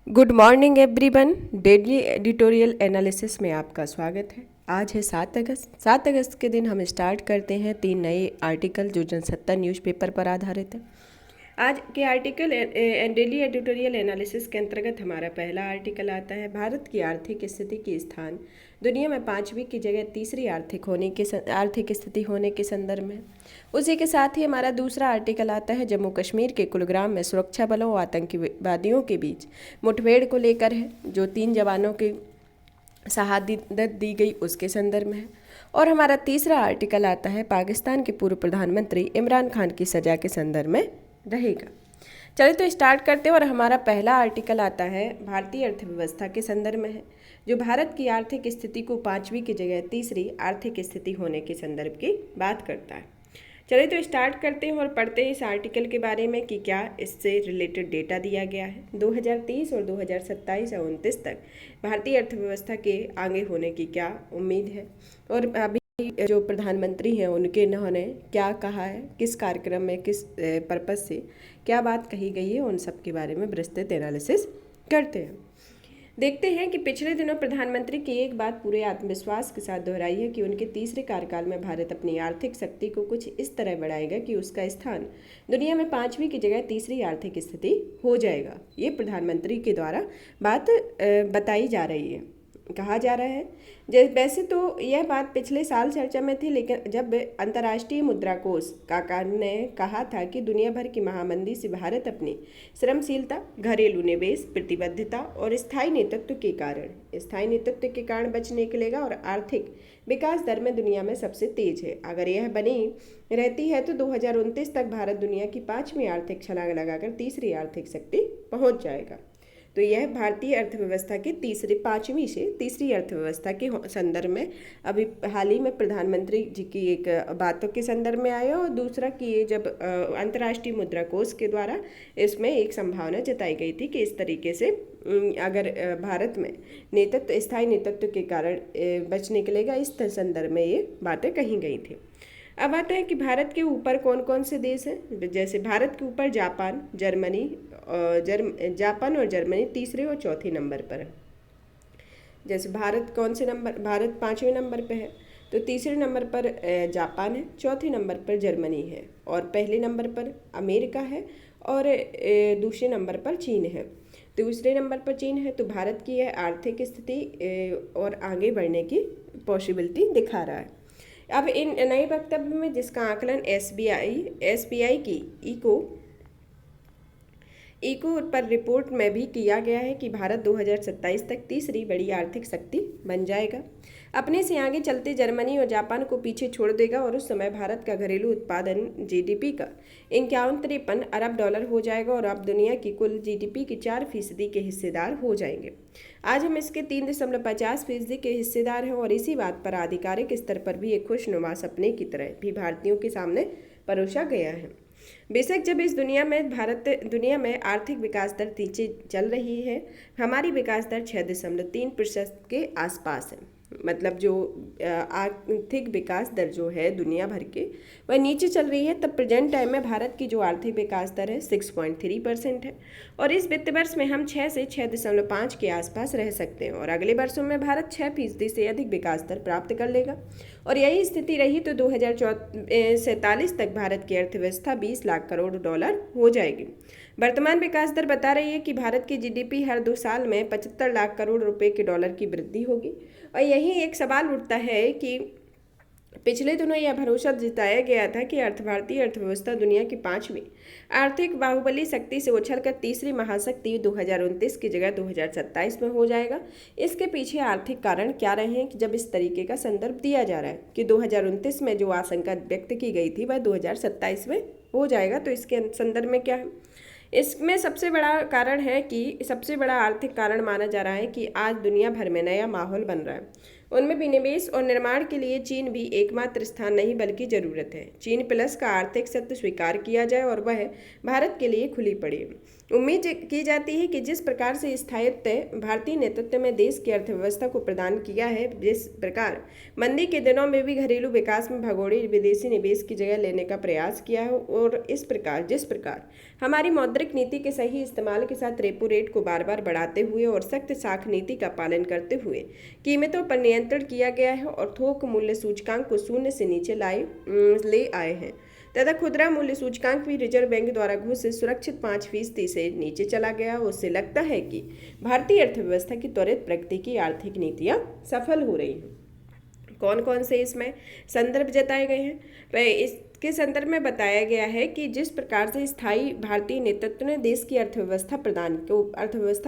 Good morning everyone. Daily editorial analysis में आपका स्वागत है। आज है 7 अगस्त। 7 अगस्त के दिन हम स्टार्ट करते हैं 3 नए आर्टिकल जो जनसत्ता न्यूज़पेपर पर आधारित है। आज के आर्टिकल डेली एडिटोरियल एनालिसिस के अंतर्गत हमारा पहला आर्टिकल आता है भारत की आर्थिक स्थिति की स्थान दुनिया में 5वीं की जगह तीसरी आर्थिक स्थिति होने के संदर्भ में। उसी के साथ ही हमारा दूसरा आर्टिकल आता है जम्मू कश्मीर के कुलग्राम में सुरक्षा बलों और आतंकवादियों के बीच मुठभेड़ को लेकर है, जो 3 जवानों की शहादत दी गई उसके संदर्भ में है। और हमारा तीसरा आर्टिकल आता है पाकिस्तान के पूर्व प्रधानमंत्री इमरान खान की सज़ा के संदर्भ में रहेगा। चलिए तो स्टार्ट करते हैं। और हमारा पहला आर्टिकल आता है भारतीय अर्थव्यवस्था के संदर्भ में है, जो भारत की आर्थिक स्थिति को 5वीं की जगह तीसरी आर्थिक स्थिति होने के संदर्भ की बात करता है। चलिए तो स्टार्ट करते हैं और पढ़ते हैं इस आर्टिकल के बारे में कि क्या इससे रिलेटेड डेटा दिया गया है। 2030 और 2027 और 29 तक भारतीय अर्थव्यवस्था के आगे होने की क्या उम्मीद है, और अभी जो प्रधानमंत्री हैं उन्होंने क्या कहा है, किस कार्यक्रम में किस पर्पज़ से क्या बात कही गई है, उन सब के बारे में विस्तृत एनालिसिस करते हैं। देखते हैं कि पिछले दिनों प्रधानमंत्री की एक बात पूरे आत्मविश्वास के साथ दोहराई है कि उनके तीसरे कार्यकाल में भारत अपनी आर्थिक शक्ति को कुछ इस तरह बढ़ाएगा कि उसका स्थान दुनिया में 5वीं की जगह तीसरी आर्थिक स्थिति हो जाएगा। ये प्रधानमंत्री के द्वारा बात बताई जा रही है, कहा जा रहा है। वैसे तो यह बात पिछले साल चर्चा में थी, लेकिन जब अंतर्राष्ट्रीय मुद्रा कोष काका ने कहा था कि दुनिया भर की महामंदी से भारत अपनी श्रमशीलता, घरेलू निवेश, प्रतिबद्धता और स्थायी नेतृत्व के कारण बच निकलेगा और आर्थिक विकास दर में दुनिया में सबसे तेज है। अगर यह बनी रहती है तो 2029 तक भारत दुनिया की 5वीं आर्थिक छलांग लगाकर तीसरी आर्थिक शक्ति पहुंच जाएगा। तो यह भारतीय अर्थव्यवस्था के 5वीं से तीसरी अर्थव्यवस्था के संदर्भ में अभी हाल ही में प्रधानमंत्री जी की एक बातों के संदर्भ में आया, और दूसरा कि जब अंतर्राष्ट्रीय मुद्रा कोष के द्वारा इसमें एक संभावना जताई गई थी कि इस तरीके से अगर भारत में स्थायी नेतृत्व के कारण बच निकलेगा, इस संदर्भ में ये बातें कही गई थी। अब आता है कि भारत के ऊपर कौन कौन से देश हैं। जैसे भारत के ऊपर जापान और जर्मनी तीसरे और चौथे नंबर पर है। जैसे भारत 5वें नंबर पे है, तो तीसरे नंबर पर जापान है, चौथे नंबर पर जर्मनी है, और पहले नंबर पर अमेरिका है, और दूसरे नंबर पर चीन है। दूसरे नंबर पर चीन है, तो भारत की यह आर्थिक स्थिति और आगे बढ़ने की पॉसिबिलिटी दिखा रहा है। अब इन नए वक्तव्य में जिसका आकलन एसबीआई की इको पर रिपोर्ट में भी किया गया है कि भारत 2027 तक तीसरी बड़ी आर्थिक शक्ति बन जाएगा। अपने से आगे चलते जर्मनी और जापान को पीछे छोड़ देगा, और उस समय भारत का घरेलू उत्पादन जीडीपी का 51-53 अरब डॉलर हो जाएगा, और अब दुनिया की कुल जीडीपी की 4% के हिस्सेदार हो जाएंगे। आज हम इसके 3.50% के हिस्सेदार हैं, और इसी बात पर आधिकारिक स्तर पर भी एक खुशनुमा सपने की तरह भी भारतीयों के सामने परोसा गया है। बेशक जब इस दुनिया में आर्थिक विकास दर नीचे चल रही है, हमारी विकास दर 6.3% के आसपास है। मतलब जो आर्थिक विकास दर जो है दुनिया भर के वह नीचे चल रही है, तब प्रेजेंट टाइम में भारत की जो आर्थिक विकास दर है 6.3% है, और इस वित्त वर्ष में हम 6 से 6.5 के आसपास रह सकते हैं, और अगले वर्षों में भारत 6% से अधिक विकास दर प्राप्त कर लेगा। और यही स्थिति रही तो 2047 तक भारत की अर्थव्यवस्था 20 लाख करोड़ डॉलर हो जाएगी। वर्तमान विकास दर बता रही है कि भारत की जीडीपी हर 2 साल में 75 लाख करोड़ रुपए के डॉलर की वृद्धि होगी। और यही एक सवाल उठता है कि पिछले दिनों यह भरोसा जताया गया था कि भारतीय अर्थव्यवस्था दुनिया की 5वीं आर्थिक बाहुबली शक्ति से उछलकर तीसरी महाशक्ति 2029 की जगह 2027 में हो जाएगा। इसके पीछे आर्थिक कारण क्या रहे हैं कि जब इस तरीके का संदर्भ दिया जा रहा है कि 2029 में जो आशंका व्यक्त की गई थी वह 2027 में हो जाएगा, तो इसके संदर्भ में क्या है? इसमें सबसे बड़ा कारण है कि सबसे बड़ा आर्थिक कारण माना जा रहा है कि आज दुनिया भर में नया माहौल बन रहा है, उनमें विनिवेश और निर्माण के लिए चीन भी एकमात्र स्थान नहीं बल्कि ज़रूरत है। चीन प्लस का आर्थिक सत्य स्वीकार किया जाए और वह भारत के लिए खुली पड़ी। उम्मीद की जाती है कि जिस प्रकार से स्थायित्व भारतीय नेतृत्व में देश की अर्थव्यवस्था को प्रदान किया है, जिस प्रकार मंदी के दिनों में भी घरेलू विकास में भगोड़े विदेशी निवेश की जगह लेने का प्रयास किया है, और इस प्रकार जिस प्रकार हमारी मौद्रिक नीति के सही इस्तेमाल के साथ रेपो रेट को बार बार बढ़ाते हुए और सख्त साख नीति का पालन करते हुए कीमतों पर नियंत्रण किया गया है और थोक मूल्य सूचकांक को शून्य से नीचे ले आए हैं तथा खुदरा मूल्य सूचकांक भी रिजर्व बैंक द्वारा घोषित सुरक्षित 5% से नीचे चला गया। उससे लगता है कि भारतीय अर्थव्यवस्था की त्वरित प्रगति की आर्थिक नीतियां सफल हो रही हैं। कौन कौन से इसमें संदर्भ जताए गए हैं? इसके संदर्भ में बताया गया है कि जिस प्रकार से स्थायी भारतीय नेतृत्व ने देश की अर्थव्यवस्था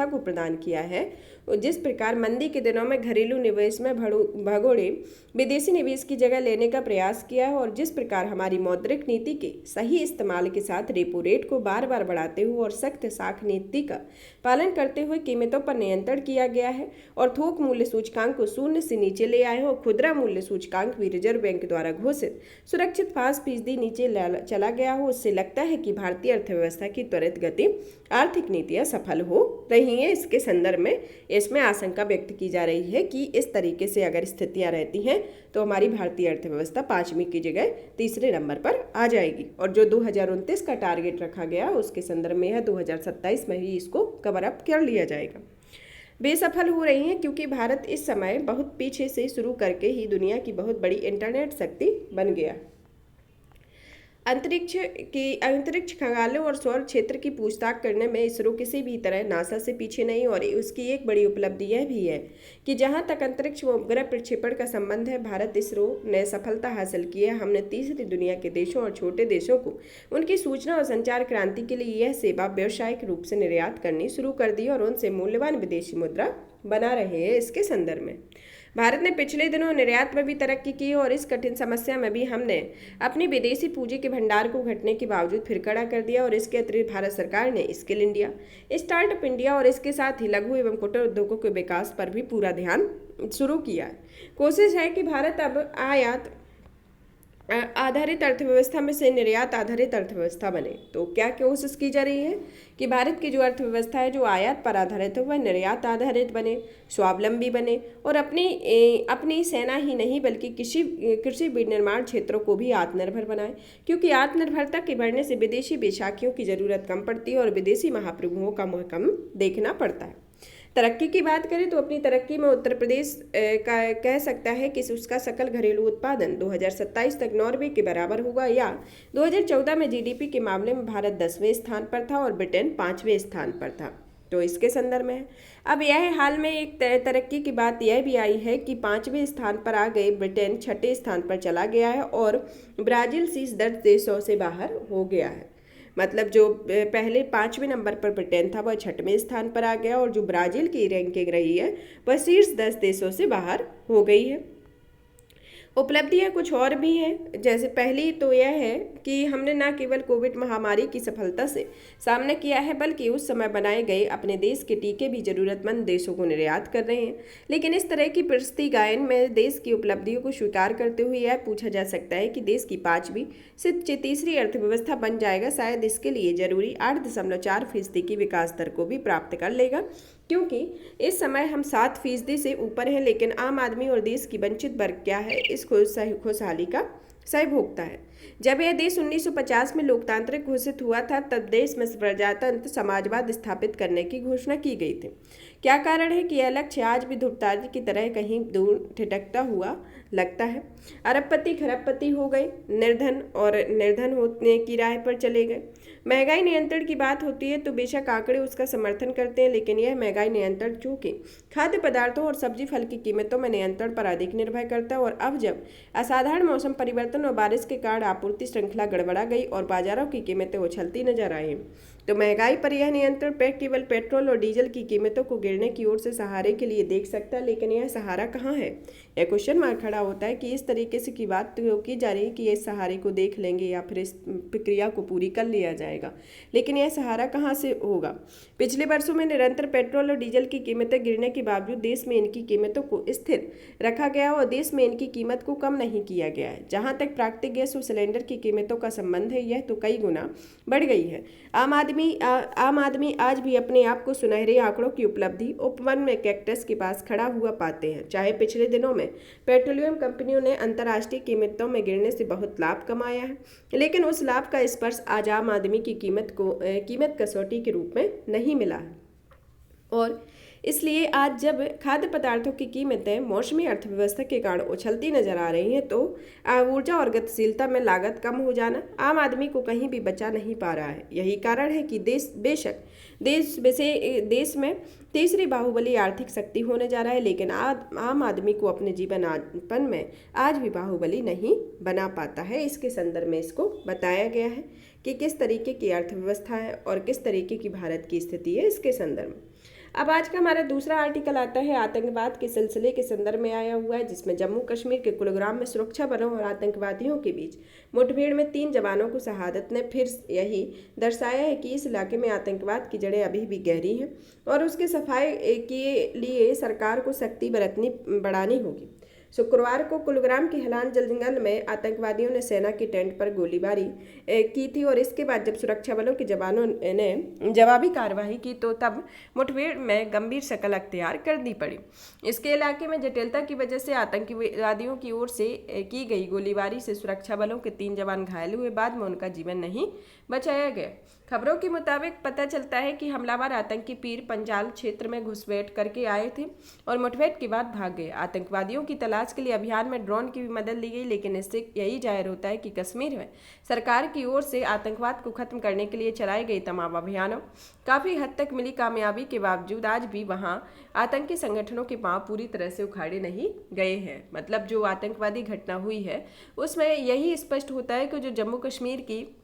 को प्रदान किया है, और जिस प्रकार मंदी के दिनों में घरेलू निवेश में भगोड़े विदेशी निवेश की जगह लेने का प्रयास किया है, और जिस प्रकार हमारी मौद्रिक नीति के सही इस्तेमाल के साथ रेपो रेट को बार बार बढ़ाते हुए और सख्त साख नीति का पालन करते हुए कीमतों पर नियंत्रण किया गया है और थोक मूल्य सूचकांक को शून्य से नीचे ले आए हैं, और खुदरा मूल्य सूचकांक भी रिजर्व बैंक द्वारा घोषित सुरक्षित 5% नीचे चला गया हो, उससे लगता है कि भारतीय अर्थव्यवस्था की त्वरित गति आर्थिक नीतियां सफल हो रही हैं। इसके संदर्भ में इसमें आशंका व्यक्त की जा रही है कि इस तरीके से अगर स्थितियां रहती हैं तो हमारी भारतीय अर्थव्यवस्था 5वीं की जगह तीसरे नंबर पर आ जाएगी, और जो 2029 का टारगेट रखा गया उसके संदर्भ में है 2027 में ही इसको कवर अप कर लिया जाएगा। बेसफल हो रही हैं क्योंकि भारत इस समय बहुत पीछे से शुरू करके ही दुनिया की बहुत बड़ी इंटरनेट शक्ति बन गया। अंतरिक्ष खंगालों और सौर क्षेत्र की पूछताछ करने में इसरो किसी भी तरह नासा से पीछे नहीं, और उसकी एक बड़ी उपलब्धि यह भी है कि जहां तक अंतरिक्ष व उपग्रह प्रक्षेपण का संबंध है, भारत इसरो ने सफलता हासिल की है। हमने तीसरी दुनिया के देशों और छोटे देशों को उनकी सूचना और संचार क्रांति के लिए यह सेवा व्यावसायिक रूप से निर्यात करनी शुरू कर दी और उनसे मूल्यवान विदेशी मुद्रा बना रहे हैं। इसके संदर्भ में भारत ने पिछले दिनों निर्यात में भी तरक्की की, और इस कठिन समस्या में भी हमने अपनी विदेशी पूंजी के भंडार को घटने के बावजूद फिर खड़ा कर दिया। और इसके अतिरिक्त भारत सरकार ने स्किल इंडिया, स्टार्टअप इंडिया और इसके साथ ही लघु एवं कुटीर उद्योगों के विकास पर भी पूरा ध्यान शुरू किया है। कोशिश है कि भारत अब आयात आधारित अर्थव्यवस्था में से निर्यात आधारित अर्थव्यवस्था बने। तो क्या कोशिश की जा रही है कि भारत की जो अर्थव्यवस्था है जो आयात पर आधारित है वह निर्यात आधारित बने, स्वावलंबी बने, और अपनी सेना ही नहीं बल्कि कृषि विनिर्माण क्षेत्रों को भी आत्मनिर्भर बनाए, क्योंकि आत्मनिर्भरता के बढ़ने से विदेशी बैसाखियों की जरूरत कम पड़ती है और विदेशी महाप्रभुओं का मुँह कम देखना पड़ता है। तरक्की की बात करें तो अपनी तरक्की में उत्तर प्रदेश कह सकता है कि उसका सकल घरेलू उत्पादन 2027 तक नॉर्वे के बराबर होगा, या 2014 में जीडीपी के मामले में भारत 10वें स्थान पर था और ब्रिटेन 5वें स्थान पर था। तो इसके संदर्भ में अब यह हाल में एक तरक्की की बात यह भी आई है कि 5वें स्थान पर आ गए, ब्रिटेन 6ठे स्थान पर चला गया है और ब्राज़ील शीर्ष 10 देशों से बाहर हो गया है। मतलब जो पहले 5वें नंबर पर ब्रिटेन था वह 6वें स्थान पर आ गया, और जो ब्राज़ील की रैंकिंग रही है वह शीर्ष 10 देशों से बाहर हो गई है। उपलब्धियां कुछ और भी हैं, जैसे पहली तो यह है कि हमने न केवल कोविड महामारी की सफलता से सामना किया है बल्कि उस समय बनाए गए अपने देश के टीके भी जरूरतमंद देशों को निर्यात कर रहे हैं। लेकिन इस तरह की प्रस्तुति गायन में देश की उपलब्धियों को स्वीकार करते हुए यह पूछा जा सकता है कि देश की 5वीं से तीसरी अर्थव्यवस्था बन जाएगा। शायद इसके लिए जरूरी 8.4% की विकास दर को भी प्राप्त कर लेगा, क्योंकि इस समय हम 7% से ऊपर हैं। लेकिन आम आदमी और देश की वंचित वर्ग क्या है, इस खुशहाली का सही भोगता है। जब यह देश 1950 में लोकतांत्रिक घोषित हुआ था तब देश में प्रजातंत्र समाजवाद स्थापित करने की घोषणा की गई थी। क्या कारण है कि यह लक्ष्य आज भी धूर्तताज की तरह कहीं दूर ठिठकता हुआ लगता है? अरबपति खरबपति हो गए, निर्धन होने की राह पर चले गए। महंगाई नियंत्रण की बात होती है तो बेशक आंकड़े उसका समर्थन करते हैं, लेकिन यह महंगाई नियंत्रण चूंकि खाद्य पदार्थों और सब्जी फल की कीमतों में नियंत्रण पर अधिक निर्भर करता है, और अब जब असाधारण मौसम परिवर्तन और बारिश के कारण आपूर्ति श्रृंखला गड़बड़ा गई और बाजारों की कीमतें उछलती नजर आई, तो महंगाई पर यह नियंत्रण केवल पेट्रोल और डीजल की कीमतों को गिरने की ओर से सहारे के लिए देख सकता है। लेकिन यह सहारा कहाँ है? यह क्वेश्चन मार्क खड़ा होता है कि इस तरीके से की बात तो की जा रही है कि इस सहारे को देख लेंगे या फिर इस प्रक्रिया को पूरी कर लिया जाएगा, लेकिन यह सहारा कहाँ से होगा? पिछले वर्षों में निरंतर पेट्रोल और डीजल की कीमतें गिरने के बावजूद देश में इनकी कीमतों को स्थिर रखा गया और देश में इनकी कीमत को कम नहीं किया गया है। जहाँ तक प्राकृतिक गैस और सिलेंडर की कीमतों का संबंध है, यह तो कई गुना बढ़ गई है। आम आदमी आम आदमी आज भी अपने आप को सुनहरे आंकड़ों की उपलब्धि उपवन में कैक्टस के पास खड़ा हुआ पाते हैं। चाहे पिछले दिनों में पेट्रोलियम कंपनियों ने अंतर्राष्ट्रीय कीमतों में गिरने से बहुत लाभ कमाया है, लेकिन उस लाभ का स्पर्श आज आम आदमी की कीमत कसौटी के रूप में नहीं मिला है। और इसलिए आज जब खाद्य पदार्थों की कीमतें मौसमी अर्थव्यवस्था के कारण उछलती नजर आ रही हैं, तो ऊर्जा और गतिशीलता में लागत कम हो जाना आम आदमी को कहीं भी बचा नहीं पा रहा है। यही कारण है कि देश में तीसरी बाहुबली आर्थिक शक्ति होने जा रहा है, लेकिन आम आदमी को अपने जीवनयापन में आज भी बाहुबली नहीं बना पाता है। इसके संदर्भ में इसको बताया गया है कि किस तरीके की अर्थव्यवस्था है और किस तरीके की भारत की स्थिति है इसके संदर्भ में। अब आज का हमारा दूसरा आर्टिकल आता है आतंकवाद के सिलसिले के संदर्भ में आया हुआ है, जिसमें जम्मू कश्मीर के कुलग्राम में सुरक्षा बलों और आतंकवादियों के बीच मुठभेड़ में 3 जवानों को शहादत ने फिर यही दर्शाया है कि इस इलाके में आतंकवाद की जड़ें अभी भी गहरी हैं और उसके सफाई के लिए सरकार को सख्ती बढ़ानी होगी। शुक्रवार को कुलग्राम के हलान जंगल में आतंकवादियों ने सेना के टेंट पर गोलीबारी की थी और इसके बाद जब सुरक्षा बलों के जवानों ने जवाबी कार्रवाई की तो तब मुठभेड़ में गंभीर शक्ल अख्तियार कर दी पड़ी। इसके इलाके में जटिलता की वजह से आतंकवादियों की ओर से की गई गोलीबारी से सुरक्षा बलों के 3 जवान घायल हुए, बाद में उनका जीवन नहीं बचाया गया। खबरों के मुताबिक पता चलता है कि हमलावर आतंकी पीर पंजाल क्षेत्र में घुसपैठ करके आए थे और मुठभेड़ के बाद भाग गए। आतंकवादियों की तलाश के लिए अभियान में ड्रोन की भी मदद ली गई, लेकिन इससे यही जाहिर होता है कि कश्मीर में सरकार की ओर से आतंकवाद को खत्म करने के लिए चलाए गए तमाम अभियानों काफी हद तक मिली कामयाबी के बावजूद आज भी वहां आतंकी संगठनों के पांव पूरी तरह से उखाड़े नहीं गए हैं। मतलब जो आतंकवादी घटना हुई है उसमें यही स्पष्ट होता है कि जो जम्मू कश्मीर की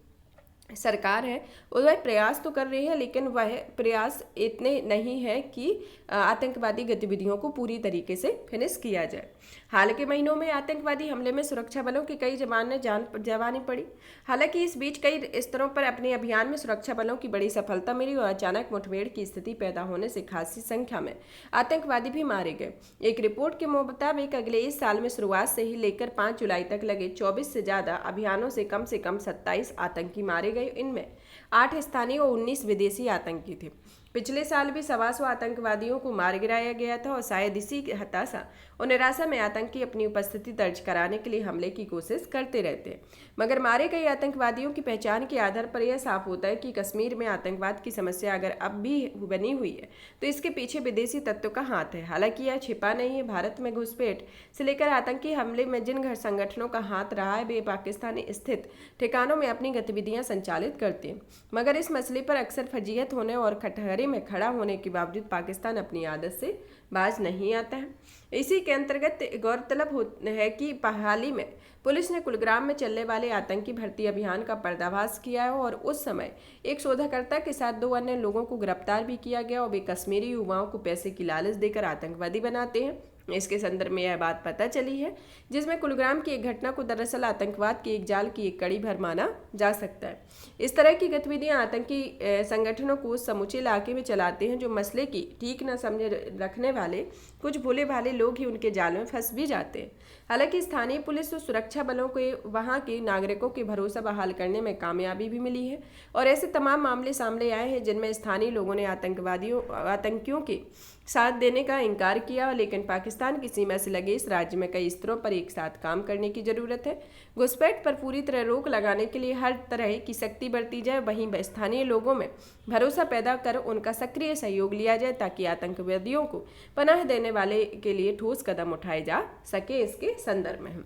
सरकार है वह प्रयास तो कर रही है, लेकिन वह प्रयास इतने नहीं है कि आतंकवादी गतिविधियों को पूरी तरीके से फिनिश किया जाए। हाल के महीनों में आतंकवादी हमले में सुरक्षा बलों के कई जवान ने जान गंवानी पड़ी। हालांकि इस बीच कई स्तरों पर अपने अभियान में सुरक्षा बलों की बड़ी सफलता मिली और अचानक मुठभेड़ की स्थिति पैदा होने से खासी संख्या में आतंकवादी भी मारे गए। एक रिपोर्ट के मुताबिक अगले इस साल में शुरुआत से ही लेकर 5 जुलाई तक लगे 24 से ज्यादा अभियानों से कम 27 आतंकी मारे गए। इनमें 8 स्थानीय और 19 विदेशी आतंकी थे। पिछले साल भी 125 आतंकवादियों को मार गिराया गया था और शायद इसी हताशा और निराशा में आतंकी अपनी उपस्थिति दर्ज कराने के लिए हमले की कोशिश करते रहते हैं। मगर मारे गए आतंकवादियों की पहचान के आधार पर यह साफ होता है कि कश्मीर में आतंकवाद की समस्या अगर अब भी बनी हुई है तो इसके पीछे विदेशी तत्वों का हाथ है। हालांकि यह छिपा नहीं है। भारत में घुसपैठ से लेकर आतंकी हमले में जिन घर संगठनों का हाथ रहा है वे पाकिस्तानी स्थित ठिकानों में अपनी गतिविधियां संचालित करते हैं, मगर इस मसले पर अक्सर फजीहत होने और कटघरे में खड़ा होने के बावजूद पाकिस्तान अपनी आदत से बाज नहीं आता है। इसी के अंतर्गत गौरतलब है कि हाल ही में पुलिस ने कुलग्राम में चलने वाले आतंकी भर्ती अभियान का पर्दाफाश किया है और उस समय एक शोधकर्ता के साथ 2 अन्य लोगों को गिरफ्तार भी किया गया और वे कश्मीरी युवाओं को पैसे की लालच देकर आतंकवादी बनाते हैं। इसके संदर्भ में यह बात पता चली है, जिसमें कुलग्राम की एक घटना को दरअसल आतंकवाद के एक जाल की एक कड़ी भर माना जा सकता है। इस तरह की गतिविधियां आतंकी संगठनों को समूचे इलाके में चलाते हैं, जो मसले की ठीक न समझे रखने वाले कुछ भोले भाले लोग ही उनके जाल में फंस भी जाते हैं। हालांकि स्थानीय पुलिस और सुरक्षा बलों को वहां के नागरिकों के भरोसा बहाल करने में कामयाबी भी मिली है और ऐसे तमाम मामले सामने आए हैं जिनमें स्थानीय लोगों ने आतंकियों के साथ देने का इनकार किया, लेकिन पाकिस्तान की सीमा से लगे इस राज्य में कई स्तरों पर एक साथ काम करने की जरूरत है। घुसपैठ पर पूरी तरह रोक लगाने के लिए हर तरह की सख्ती बरती जाए, वहीं स्थानीय लोगों में भरोसा पैदा कर उनका सक्रिय सहयोग लिया जाए ताकि आतंकवादियों को पनाह देने वाले के लिए ठोस कदम उठाए जा सके। इसके संदर्भ में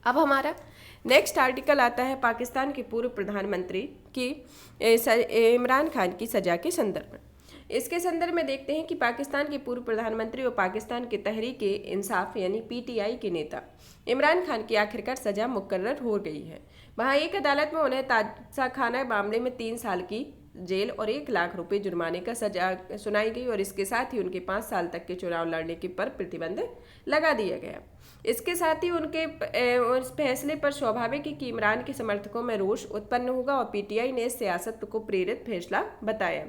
अब हमारा नेक्स्ट आर्टिकल आता है पाकिस्तान के पूर्व प्रधानमंत्री की इमरान खान की सजा के संदर्भ में। इसके संदर्भ में देखते हैं कि पाकिस्तान के पूर्व प्रधानमंत्री और पाकिस्तान के तहरीक इंसाफ यानी पीटीआई के नेता इमरान खान की आखिरकार सजा मुकर्रर हो गई है। वहां एक अदालत में उन्हें ताजखाना मामले में 3 साल की जेल और 1 लाख रुपए जुर्माने का सजा सुनाई गई और इसके साथ ही उनके 5 साल तक के चुनाव लड़ने के पर प्रतिबंध लगा दिया गया। इसके साथ ही उनके उस फैसले पर स्वाभाविक है कि इमरान के समर्थकों में रोष उत्पन्न होगा और पीटीआई ने सियासत को प्रेरित फैसला बताया।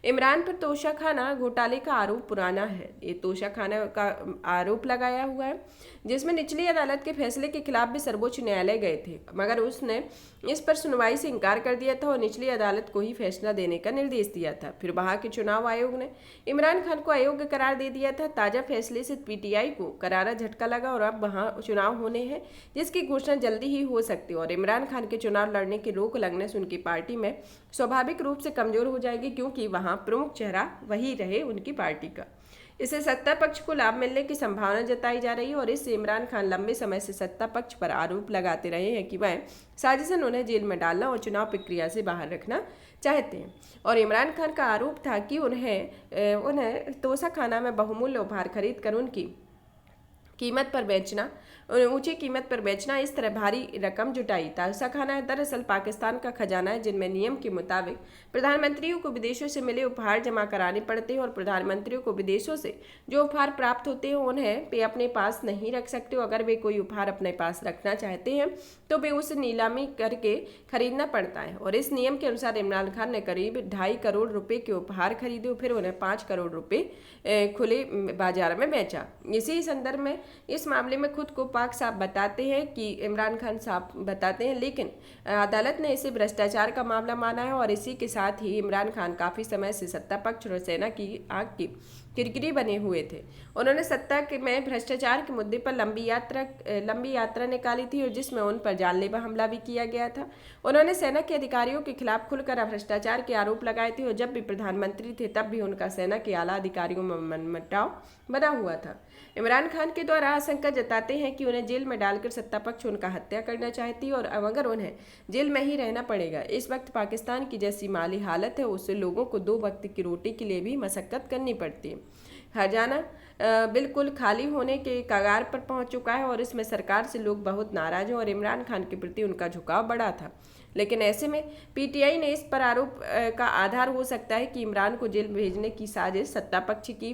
इमरान पर तोशाखाना घोटाले का आरोप पुराना है। ये तोशाखाना का आरोप लगाया हुआ है, जिसमें निचली अदालत के फैसले के खिलाफ भी सर्वोच्च न्यायालय गए थे, मगर उसने इस पर सुनवाई से इनकार कर दिया था और निचली अदालत को ही फैसला देने का निर्देश दिया था। फिर वहां के चुनाव आयोग ने इमरान खान को अयोग्य करार दे दिया था। ताजा फैसले से पीटीआई को करारा झटका लगा और अब वहां चुनाव होने हैं, जिसकी घोषणा जल्दी ही हो सकती है और इमरान खान के चुनाव लड़ने की रोक लगने से उनकी पार्टी में स्वाभाविक रूप से कमजोर हो जाएगी, क्योंकि वहां प्रमुख चेहरा वही रहे उनकी पार्टी का। इससे सत्ता पक्ष को लाभ मिलने की संभावना जताई जा रही है और इससे इमरान खान लंबे समय से सत्ता पक्ष पर आरोप लगाते रहे हैं कि वह साजिशन उन्हें जेल में डालना और चुनाव प्रक्रिया से बाहर रखना चाहते हैं। और इमरान खान का आरोप था कि उन्हें तोशाखाना में बहुमूल्य उपहार खरीद कर उनकी कीमत पर बेचना, ऊंची कीमत पर बेचना, इस तरह भारी रकम जुटाई। तोशाखाना दरअसल पाकिस्तान का खजाना है, जिनमें नियम के मुताबिक प्रधानमंत्रियों को विदेशों से मिले उपहार जमा कराने पड़ते हैं और प्रधानमंत्रियों को विदेशों से जो उपहार प्राप्त होते हैं उन्हें वे अपने पास नहीं रख सकते। अगर वे कोई उपहार अपने पास रखना चाहते हैं तो वे उसे नीलामी करके खरीदना पड़ता है और इस नियम के अनुसार इमरान खान ने करीब 2.5 करोड़ रुपए के उपहार खरीदे, फिर उन्हें 5 करोड़ रुपए खुले बाजार में बेचा। इसी संदर्भ में इस मामले में खुद को पाक साहब बताते हैं कि इमरान खान साहब बताते हैं, लेकिन अदालत ने इसे भ्रष्टाचार का मामला माना है और इसी के साथ ही इमरान खान काफ़ी समय से सत्ता पक्ष और सेना की आंख की किरकिरी बने हुए थे। उन्होंने सत्ता में भ्रष्टाचार के मुद्दे पर लंबी यात्रा निकाली थी और जिसमें उन पर जानलेवा हमला भी किया गया था। उन्होंने सेना के अधिकारियों के खिलाफ खुलकर भ्रष्टाचार के आरोप लगाए थे और जब भी प्रधानमंत्री थे तब भी उनका सेना के आला अधिकारियों में मनमुटाव बना हुआ था। इमरान खान के द्वारा आशंका जताते हैं कि उन्हें जेल में डालकर सत्ता पक्ष उनका हत्या करना चाहती है और मगर उन्हें जेल में ही रहना पड़ेगा। इस वक्त पाकिस्तान की जैसी माली हालत है, उससे लोगों को 2 वक्त की रोटी के लिए भी मशक्कत करनी पड़ती है। खजाना बिल्कुल खाली होने के कगार पर पहुंच चुका है और इसमें सरकार से लोग बहुत नाराज हैं और इमरान खान के प्रति उनका झुकाव बड़ा था। लेकिन ऐसे में पीटीआई ने इस पर आरोप का आधार हो सकता है कि इमरान को जेल भेजने की साजिश सत्ता पक्ष की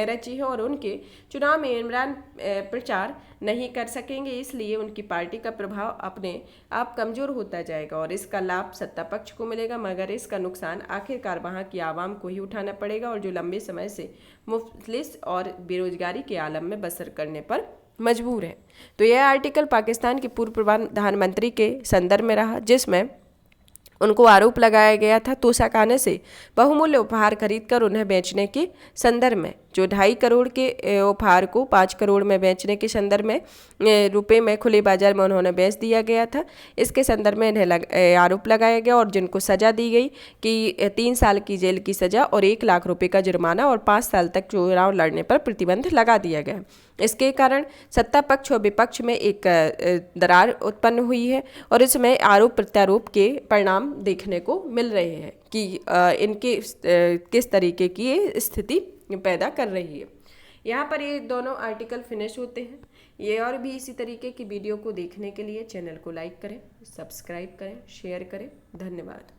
रची है और उनके चुनाव में इमरान प्रचार नहीं कर सकेंगे, इसलिए उनकी पार्टी का प्रभाव अपने आप कमजोर होता जाएगा और इसका लाभ सत्ता पक्ष को मिलेगा, मगर इसका नुकसान आखिरकार वहां की आवाम को ही उठाना पड़ेगा और जो लंबे समय से मुफलिस और बेरोजगारी के आलम में बसर करने पर मजबूर है। तो यह आर्टिकल पाकिस्तान के पूर्व प्रधानमंत्री के संदर्भ में रहा, जिसमें उनको आरोप लगाया गया था तोशाखाना से बहुमूल्य उपहार खरीदकर उन्हें बेचने के संदर्भ में, जो 2.5 करोड़ के उपहार को 5 करोड़ में बेचने के संदर्भ में रुपए में खुले बाजार में उन्होंने बेच दिया गया था। इसके संदर्भ में इन्हें आरोप लगाया गया और जिनको सज़ा दी गई कि 3 साल की जेल की सज़ा और 1 लाख रुपए का जुर्माना और 5 साल तक चुनाव लड़ने पर प्रतिबंध लगा दिया गया। इसके कारण सत्ता पक्ष और विपक्ष में एक दरार उत्पन्न हुई है और इसमें आरोप प्रत्यारोप के परिणाम देखने को मिल रहे हैं कि इनके किस तरीके की ये स्थिति पैदा कर रही है। यहाँ पर ये दोनों आर्टिकल फिनिश होते हैं। ये और भी इसी तरीके की वीडियो को देखने के लिए चैनल को लाइक करें, सब्सक्राइब करें, शेयर करें। धन्यवाद।